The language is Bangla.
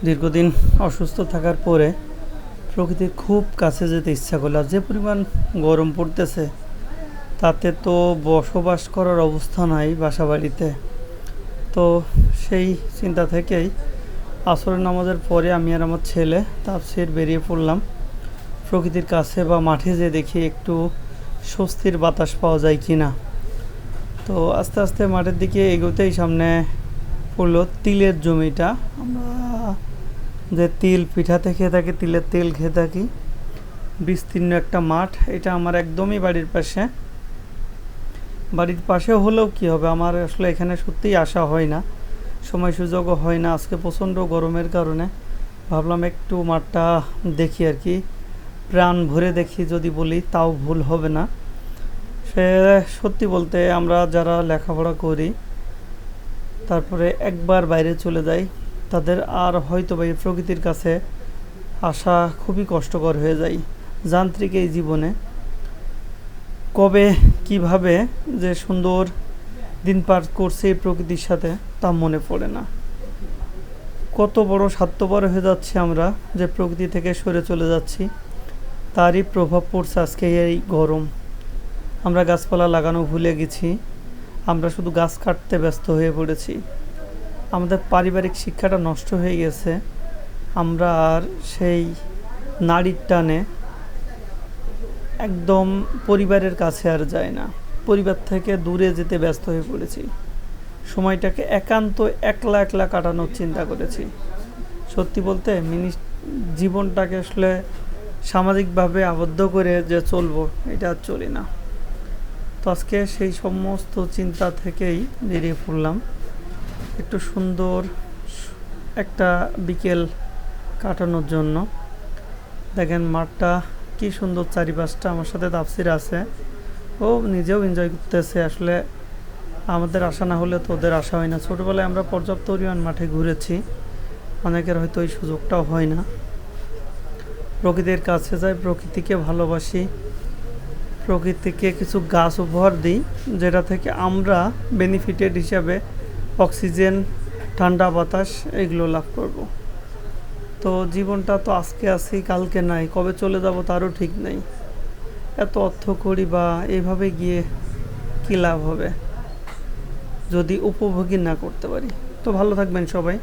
দীর্ঘদিন অসুস্থ থাকার পরে প্রকৃতির খুব কাছে যেতে ইচ্ছা করলো। আর যে পরিমাণ গরম পড়তেছে তাতে তো বসবাস করার অবস্থা নাই বাসা বাড়িতে। তো সেই চিন্তা থেকেই আসরের নামাজের পরে আমি আর আমার ছেলে তাফসীর বেরিয়ে পড়লাম প্রকৃতির কাছে বা মাঠে যেয়ে দেখি একটু স্বস্তির বাতাস পাওয়া যায় কি না। তো আস্তে আস্তে মাঠের দিকে এগোতেই সামনে পড়লো তিলের জমিটা। আমরা যে তিল পিঠাতে খেয়ে থাকি, তিলের তেল খেয়ে থাকি, বিস্তীর্ণ একটা মাঠ। এটা আমার একদমই বাড়ির পাশে। বাড়ির পাশে হলেও কি হবে, আমার আসলে এখানে সত্যিই আসা হয় না, সময় সুযোগও হয় না। আজকে প্রচণ্ড গরমের কারণে ভাবলাম একটু মাঠটা দেখি আর কি, প্রাণ ভরে দেখি যদি বলি তাও ভুল হবে না। সে সত্যি বলতে আমরা যারা লেখাপড়া করি তারপরে একবার বাইরে চলে যাই, তাদের আর হয়তো বা এই প্রকৃতির কাছে আসা খুবই কষ্টকর হয়ে যায়। যান্ত্রিক এই জীবনে কবে কিভাবে যে সুন্দর দিন পার করছে এই প্রকৃতির সাথে তা মনে পড়ে না। কত বড় স্বার্থপর হয়ে যাচ্ছি আমরা যে প্রকৃতি থেকে সরে চলে যাচ্ছি, তারই প্রভাব পড়ছে আজকে এই গরম। আমরা গাছপালা লাগানো ভুলে গেছি, আমরা শুধু গাছ কাটতে ব্যস্ত হয়ে পড়েছি। আমাদের পারিবারিক শিক্ষাটা নষ্ট হয়ে গেছে, আমরা আর সেই নারীর টানে একদম পরিবারের কাছে আর যাই না, পরিবার থেকে দূরে যেতে ব্যস্ত হয়ে পড়েছি। সময়টাকে একান্ত একলা একলা কাটানোর চিন্তা করেছি। সত্যি বলতে জীবনটাকে আসলে সামাজিকভাবে আবদ্ধ করে যে চলবো, এটা আর চলি না। তো আজকে সেই সমস্ত চিন্তা থেকেই বেরিয়ে পড়লাম একটু সুন্দর একটা বিকেল কাটানোর জন্য। দেখেন মাঠটা কি সুন্দর, চারিপাশটা। আমার সাথে তাফসীর আছে, ও নিজেও এনজয় করতেছে। আসলে আমাদের আশা না হলে তো ওদের আশা হয় না। ছোটোবেলায় আমরা পর্যাপ্ত পরিমাণ মাঠে ঘুরেছি, অনেকের হয়তো ওই সুযোগটাও হয় না। প্রকৃতির কাছে যাই, প্রকৃতিকে ভালোবাসি, প্রকৃতিকে কিছু গাছ উপহার দিই, যেটা থেকে আমরা বেনিফিটেড হিসাবে অক্সিজেন, ঠান্ডা বাতাস এগুলো লাভ করব। তো জীবনটা তো আজকে আছি কালকে নাই, কবে চলে যাব তারও ঠিক নেই। এত অর্থ করি বা এইভাবে গিয়ে কী লাভ হবে যদি উপভোগী না করতে পারি। তো ভালো থাকবেন সবাই।